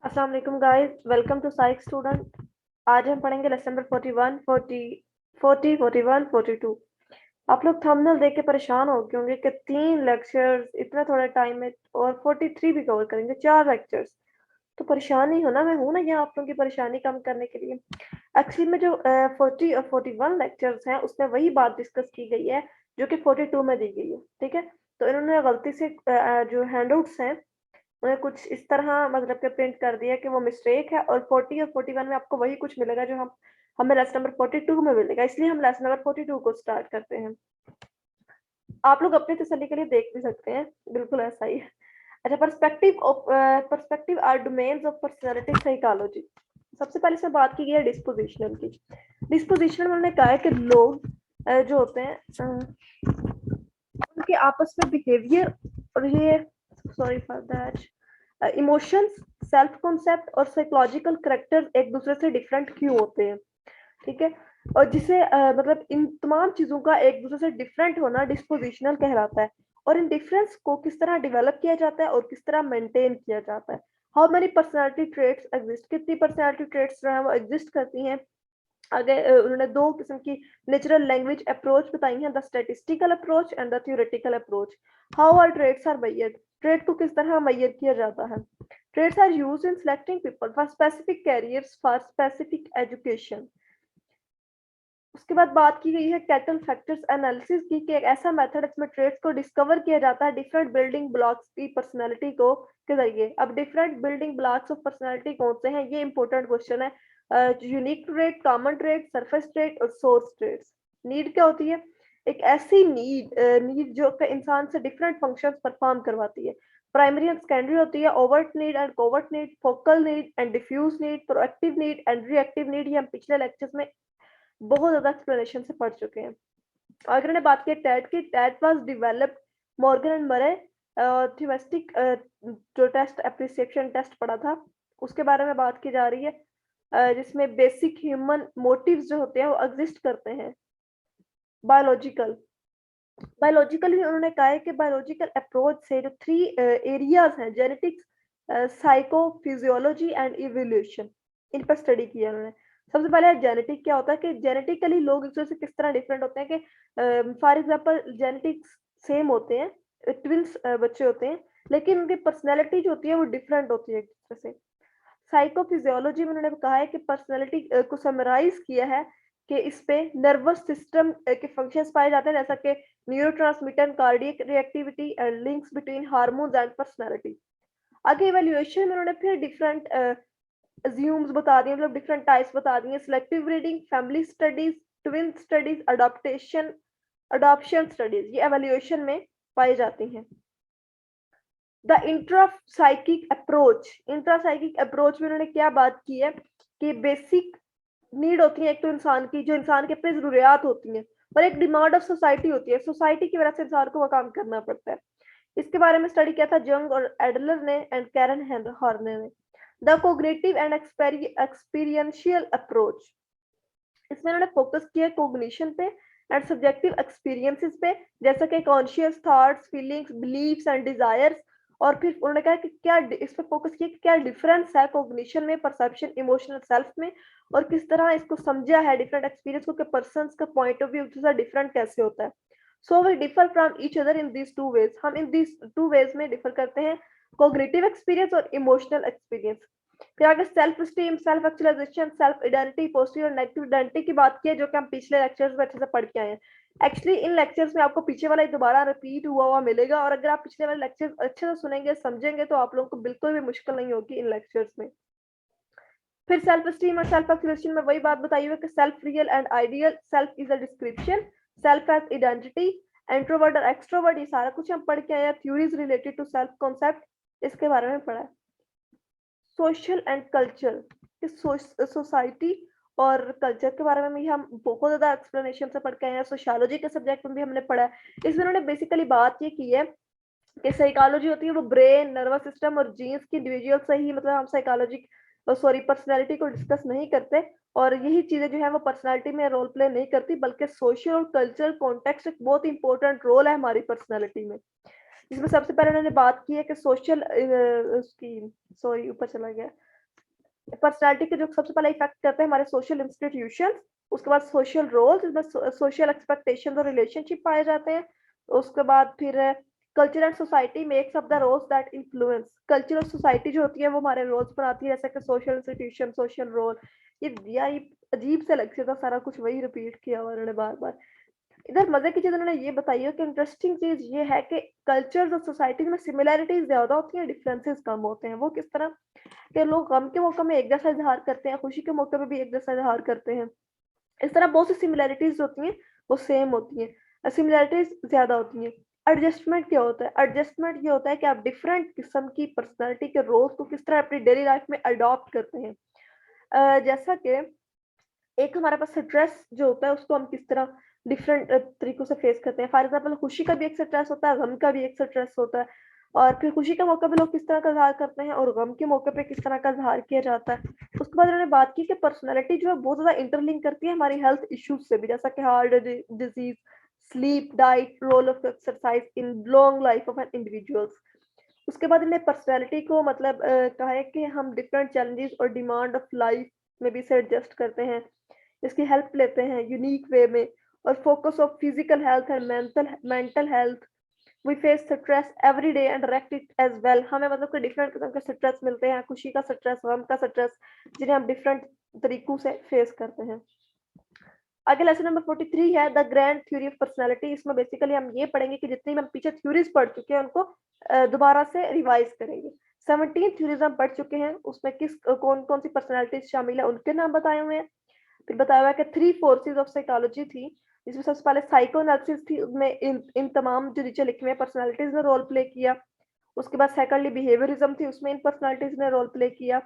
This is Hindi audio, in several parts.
अस्सलाम वालेकुम guys, welcome to psych student. आज हम पढ़ेंगे लेसन नंबर 41, 40, 41, 42। आप लोग थंबनेल देख के परेशान हो गए होंगे कि 3 लेक्चर्स इतना थोड़ा टाइम है और 43 भी कवर करेंगे, 4 लेक्चर्स। तो परेशान नहीं होना, मैं हूं ना यहाँ आप लोगों की परेशानी कम करने के लिए। एक्चुअली में जो 40 और 41 लेक्चर्स हैं उसमें वही बात डिस्कस की गई है जो कि 42 में दी गई है। ठीक है, तो इन्होंने गलती से जो हैंडआउट्स हैं उन्हें कुछ इस तरह मतलब के प्रिंट कर दिया कि वो मिस्टेक है, और 40 और 41 में आपको वही कुछ मिलेगा जो हम हमें लेसन नंबर 42 में मिलेगा। इसलिए हम लेसन नंबर 42 को स्टार्ट करते हैं। आप लोग अपने तसल्ली के लिए देख भी सकते हैं, बिल्कुल ऐसा ही है। अच्छा, perspective are domains of personality psychology. सबसे पहले से बात की गई है डिस्पोजिशनल की। डिस्पोजिशनल में उन्होंने कहा है कि लोग जो होते हैं उनके आपस में बिहेवियर और ये sorry for that emotions, self concept और साइकोलॉजिकल करेक्टर एक दूसरे से डिफरेंट क्यों होते हैं। ठीक है, और जिसे मतलब इन तमाम चीजों का एक दूसरे से डिफरेंट होना डिस्पोजिशनल कहलाता है। और इन डिफरेंस को किस तरह डेवलप किया जाता है और किस तरह मेंटेन किया जाता है। How many personality traits exist, कितनी पर्सनालिटी ट्रेट्स जो है वो एग्जिस्ट करती हैं। आगे उन्होंने दो किस्म की नेचुरल लैंग्वेज अप्रोच बताई हैं, the statistical approach and the theoretical approach. How are traits are measured, trait को किस तरह मैयर किया जाता है। Traits are used in selecting people for specific careers for specific education. उसके बाद बात की गई है कैटल फैक्टर्स एनालिसिस की, कि एक ऐसा मेथड इसमें ट्रेड्स को डिस्कवर किया जाता है डिफरेंट बिल्डिंग ब्लॉक्स की पर्सनालिटी को के जरिए। अब different building blocks of personality कौन से हैं, ये इंपॉर्टेंट क्वेश्चन है। Unique trade, common trade, surface trade और सोर्स ट्रेड्स। नीड क्या होती है, एक ऐसी नीड जो कि इंसान से डिफरेंट फंक्शंस परफॉर्म करवाती है। प्राइमरी एंड सेकेंडरी होती है, overt need and covert need, focal need and diffuse need, proactive need and reactive need. ये हम पिछले लेक्चर्स में बहुत ज्यादा एक्सप्लेनेशन से पढ़ चुके हैं। और अगर बात की टैट की, TAT was developed Morgan and Murray theoretic जो टेस्ट एप्रिसिएशन टेस्ट पढ़ा था उसके बारे में बात की जा रही है, जिसमें बेसिक ह्यूमन मोटिव्स जो होते हैं वो एग्जिस्ट करते हैं। बायोलॉजिकल बायोलॉजिकली उन्होंने कहा है कि बायोलॉजिकल अप्रोच से जो 3 एरियाज हैं, genetics, psychophysiology and evolution, इन पर स्टडी किया उन्होंने। सबसे पहले जेनेटिक क्या होता है, कि जेनेटिकली लोग एक दूसरे से किस तरह डिफरेंट होते हैं। कि फॉर एग्जांपल जेनेटिक्स सेम होते हैं, ट्विंस बच्चे होते हैं, लेकिन उनकी पर्सनैलिटी जो होती है वो डिफरेंट होती है एक दूसरे से। साइकोफिजियोलॉजी में उन्होंने कहा है कि पर्सनैलिटी को समराइज किया है कि इस पे नर्वस सिस्टम के फंक्शंस पाए जाते हैं, जैसा कि neurotransmitter, cardiac reactivity and links between hormones and personality. आगे इवैल्यूएशन में उन्होंने फिर डिफरेंट अज्यूम्स बता दिए, मतलब डिफरेंट टाइप्स बता दिए। Selective reading, family studies, twin studies, adoption studies, ये एवैल्यूएशन में पाई जाती हैं। द इंट्रासाइकिक अप्रोच में उन्होंने क्या बात की है, कि बेसिक नीड होती है एक तो इंसान की, जो इंसान के अपने जरूरियात होती हैं, और एक डिमांड ऑफ सोसाइटी होती है, सोसाइटी की वजह से इंसान को वो काम करना पड़ता है। इसके बारे में स्टडी किया था जंग और एडलर ने एंड कैरन हॉर्ने ने। The cognitive and experiential approach, इसमें उन्होंने फोकस किया कोग्निशन पे एंड सब्जेक्टिव एक्सपीरियंसेस पे, जैसा कि conscious thoughts, feelings, beliefs and desires. और फिर उन्होंने कहा कि क्या इस पर फोकस किया कि क्या डिफरेंस है कोग्निशन में, परसेप्शन, इमोशनल सेल्फ में, और किस तरह इसको समझा है डिफरेंट एक्सपीरियंस को, कि पर्सन्स का पॉइंट ऑफ व्यू दूसरा डिफरेंट कैसे होता है। So we differ from each other in these two ways, हम इन दीज टू वेज में डिफर करते हैं, कोग्निटिव एक्सपीरियंस और इमोशनल एक्सपीरियंस। फिर आगे self esteem, self actualisation, self identity, positive और नेगेटिव आइडेंटिटी की बात की है, जो कि हम पिछले लेक्चर्स में अच्छे से पढ़ के आए हैं। एक्चुअली इन लेक्चर्स में आपको पीछे वाला दोबारा रिपीट हुआ मिलेगा, और अगर आप पिछले वाले लेक्चर्स अच्छे से सुनेंगे, समझेंगे, तो आप लोगों को बिल्कुल भी मुश्किल नहीं होगी इन लेक्चर्स में। फिर सेल्फ स्टीम और सेल्फ एक्चुअलाइजेशन में वही बात बताई हुई है कि self real and ideal, self is a description, self as identity, introvert और एक्सट्रोवर्ट, ये सारा कुछ हम पढ़ के आए हैं। Theories related to self concept, इसके बारे में पढ़ा है। सोशल एंड कल्चर, सोसाइटी और कल्चर के बारे में भी हम बहुत ज्यादा एक्सप्लेनेशन से पढ़ के आए हैं। सोशियोलॉजी के सब्जेक्ट में भी हमने पढ़ा है। इसमें उन्होंने बेसिकली बात ये की है कि साइकोलॉजी होती है वो ब्रेन, नर्वस सिस्टम और जीन्स की इंडिविजुअल से ही, मतलब हम साइकोलॉजी सॉरी पर्सनैलिटी को डिस्कस नहीं करते, और यही चीजें जो है वो पर्सनैलिटी में रोल प्ले नहीं करती, बल्कि सोशल और कल्चरल कॉन्टेक्स्ट एक बहुत इंपॉर्टेंट रोल है हमारी पर्सनैलिटी में। इसमें सबसे पहले उन्होंने बात की है कि सोशल उसकी सॉरी ऊपर चला गया, पर्सनालिटी के जो सबसे पहले इफेक्ट करते हैं हमारे सोशल इंस्टीट्यूशंस, उसके बाद सोशल रोल्स, इसमें सोशल एक्सपेक्टेशंस और रिलेशनशिप पाए जाते हैं। उसके बाद फिर culture and society makes up the roles that influence. Culture और सोसाइटी जो होती है वो हमारे रोल्स बनाती है, जैसे कि सोशल इंस्टीट्यूशन, सोशल रोल। ये अजीब से लग था, सारा कुछ वही रिपीट किया हुआ उन्होंने बार बार। इधर मजे की चीज उन्होंने ये बताई है कि इंटरेस्टिंग चीज ये है कि कल्चर्स और सोसाइटीज में सिमिलैरिटीज ज्यादा होती हैं, डिफरेंसेस कम होते हैं। वो किस तरह के लोग गम के मौके में एक जैसा इजहार करते हैं, खुशी के मौके में भी एक जैसा इजहार करते हैं। इस तरह बहुत सी सिमिलैरिटीज होती हैं, वो सेम होती हैं, सिमिलैरिटीज ज्यादा होती हैं। एडजस्टमेंट क्या होता है? एडजस्टमेंट ये होता है कि आप डिफरेंट किस्म की पर्सनैलिटी के रोल्स को किस तरह अपनी डेली लाइफ में अडॉप्ट करते हैं। जैसा कि एक हमारे पास स्ट्रेस जो होता है उसको हम किस तरह डिफरेंट तरीकों से फेस करते हैं। फॉर एग्जाम्पल खुशी का भी एक स्ट्रेस होता है, गम का भी एक स्ट्रेस होता है, और फिर खुशी के मौके पे लोग किस तरह का इजहार करते हैं और गम के मौके पे किस तरह का इजहार किया जाता है। उसके बाद उन्होंने बात की कि पर्सनैलिटी जो है बहुत ज्यादा इंटरलिंक करती है हमारी हेल्थ इश्यूज से भी, जैसा कि heart disease, sleep, diet, role of exercise in long life of an individuals. उसके बाद इन्हें पर्सनैलिटी को मतलब कहा है कि हम डिफरेंट चैलेंजेस और डिमांड ऑफ लाइफ में भी से एडजस्ट करते हैं, इसकी हेल्प लेते हैं यूनिक वे में, और focus of physical health and mental health. We face stress every day and direct it as well. हमें मतलब कि डिफरेंट किस्म के स्ट्रेस मिलते हैं, खुशी का स्ट्रेस, गम का स्ट्रेस, जिन्हें हम डिफरेंट तरीकों से फेस करते हैं। आगे लेसन नंबर 43 है the grand theory of personality. इसमें बेसिकली हम ये पढ़ेंगे कि जितनी भी हम पीछे थ्योरीज पढ़ चुके हैं उनको दोबारा से रिवाइज करेंगे। 17 थ्योरीज हम पढ़ चुके हैं, उसमें किस कौन कौन सी पर्सनालिटीज शामिल है उनके नाम बताए हुए हैं। फिर बताया हुआ है कि 3 फोर्सेस ऑफ साइकोलॉजी थी, जिसमें सबसे पहले साइकोएनालिसिस थी, उसमें इन तमाम जो नीचे लिखे हुए पर्सनालिटीज ने रोल प्ले किया। उसके बाद सेकंडली बिहेवियरिज्म थी, उसमें इन पर्सनालिटीज ने रोल प्ले किया।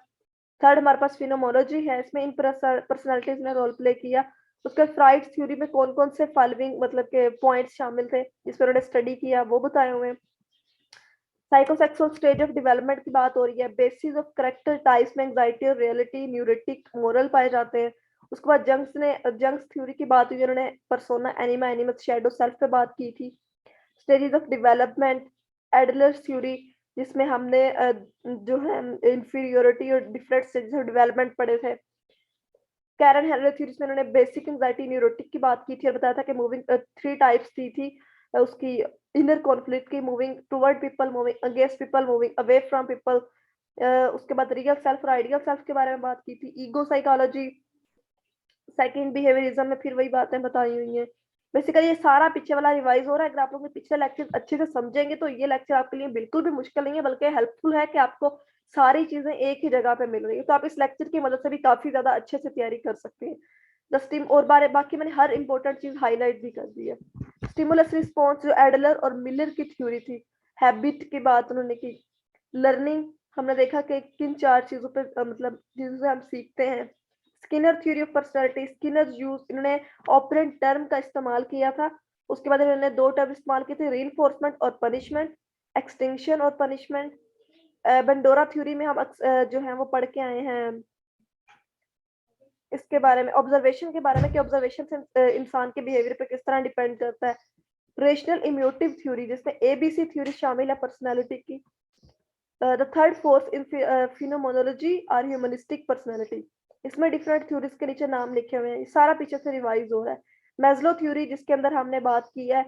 थर्ड हमारे पास फिनोमोलॉजी है, इसमें इन पर्सनालिटीज ने रोल प्ले किया। उसके बाद फ्राइड थ्योरी में कौन कौन से फॉलोइंग मतलब के पॉइंट्स शामिल थे जिस पर उन्होंने स्टडी किया, वो बताए हुए हैं। साइकोसेक्सुअल स्टेज ऑफ डेवलपमेंट की बात हो रही है। बेसिस ऑफ करेक्टर टाइप्स में एंजाइटी और रियलिटी, न्यूरेटिक, मोरल पाए जाते हैं। उसके बाद जंग्स थ्योरी की बात हुई, उन्होंने persona, anima, animus, shadow self पे बात की थी। Stages of development, Adler's theory, जिसमें हमने जो है इंफीरियोरिटी और डिफरेंट स्टेजेस ऑफ डेवलपमेंट पढ़े थे। कैरन हेलर थ्योरी में उन्होंने बेसिक एंजाइटी, न्यूरोटिक की बात की थी और बताया था कि मूविंग 3 टाइप्स थी उसकी इनर कॉन्फ्लिक्ट की, moving toward people, moving against people, moving away from people. उसके बाद रियल सेल्फ और आइडियल सेल्फ के बारे में बात की थी। ईगो साइकोलॉजी, सेकंड बिहेवियरिज्म में फिर वही बातें बताई हुई हैं। बेसिकली ये सारा पीछे वाला रिवाइज हो रहा है। अगर आप लोग ने पिछले लेक्चर अच्छे से समझेंगे तो ये लेक्चर आपके लिए बिल्कुल भी मुश्किल नहीं है, बल्कि हेल्पफुल है कि आपको सारी चीजें एक ही जगह पे मिल रही है। तो आप इस लेक्चर की मदद से भी काफी ज्यादा अच्छे से तैयारी कर सकते हैं। द स्टीम और बारे बाकी मैंने हर इंपॉर्टेंट चीज हाईलाइट भी कर दी है। स्टिमुलस रिस्पॉन्स जो एडलर और मिलर की थ्योरी थी। हैबिट की बात उन्होंने की। लर्निंग, हमने देखा कि किन 4 चीजों पे मतलब चीजों से हम सीखते हैं। Skinner theory of personality, Skinner use, इन्होंने ऑपरेंट टर्म का इस्तेमाल किया था। उसके बाद इन्होंने 2 टर्म इस्तेमाल किए थे, रीइंफोर्समेंट और पनिशमेंट, एक्सटिंक्शन और पनिशमेंट। बंडोरा थ्योरी में हम जो है वो पढ़ के आए हैं इसके बारे में, ऑब्जर्वेशन के बारे में कि ऑब्जर्वेशन से इंसान के बिहेवियर पे किस तरह डिपेंड करता है। रेशनल इमोटिव थ्योरी, जिसमें एबीसी थ्योरी शामिल है पर्सनालिटी की। The third force in phenomenology or humanistic personality. इसमें डिफरेंट थ्योरीज के नीचे नाम लिखे हुए हैं, सारा पीछे से रिवाइज हो रहा है। मैस्लो थ्योरी, जिसके अंदर हमने बात की है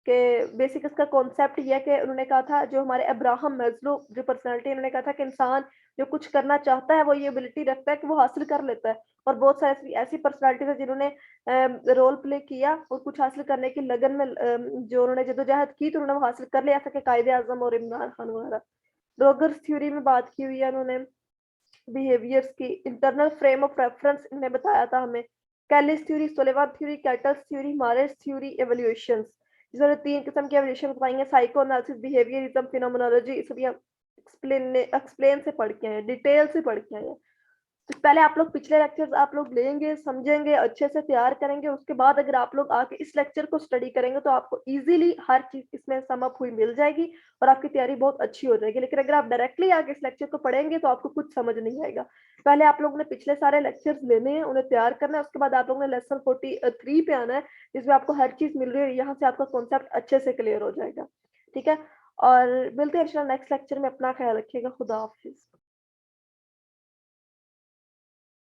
कि बेसिक इसका कॉन्सेप्ट ये है कि उन्होंने कहा था, जो हमारे अब्राहम मैस्लो जो पर्सनालिटी, उन्होंने कहा था कि इंसान जो कुछ करना चाहता है वो ये एबिलिटी रखता है कि वो हासिल कर लेता है। और बहुत सारी ऐसी पर्सनालिटीज है जिन्होंने रोल प्ले किया और कुछ हासिल करने की लगन में जो उन्होंने जदोजहद की तो उन्होंने वो हासिल कर लिया, जैसा कि कायदे आजम और इमरान खान वगैरह। रोगर्स थ्योरी में बात की हुई है उन्होंने बिहेवियर्स की। इंटरनल फ्रेम ऑफ रेफरेंस इन्हें बताया था हमें। कैलिस थ्योरी, सोलेवार theory, Cattell's theory, Murray's theory, evolutions, जिसमें 3 किस्म की एवोल्यूशन बताएंगे। Psychoanalysis, behaviourism, phenomenology. इसे भी हम एक्सप्लेन से पढ़ के आए, डिटेल से पढ़ के आए हैं। तो पहले आप लोग पिछले लेक्चर्स आप लोग लेंगे, समझेंगे, अच्छे से तैयार करेंगे। उसके बाद अगर आप लोग आके इस लेक्चर को स्टडी करेंगे तो आपको इजीली हर चीज इसमें सम अप हुई मिल जाएगी और आपकी तैयारी बहुत अच्छी हो जाएगी। लेकिन अगर आप डायरेक्टली आके इस लेक्चर को पढ़ेंगे तो आपको कुछ समझ नहीं आएगा। पहले आप लोगों ने पिछले सारे लेक्चर्स लेने हैं, उन्हें तैयार करना है। उसके बाद आप लोगों ने लेसन 43 पे आना है, जिसमें आपको हर चीज मिल रही है। यहाँ से आपका कॉन्सेप्ट अच्छे से क्लियर हो जाएगा। ठीक है, और मिलते हैं इंशाल्लाह नेक्स्ट लेक्चर में। अपना ख्याल रखिएगा। खुदा हाफिज।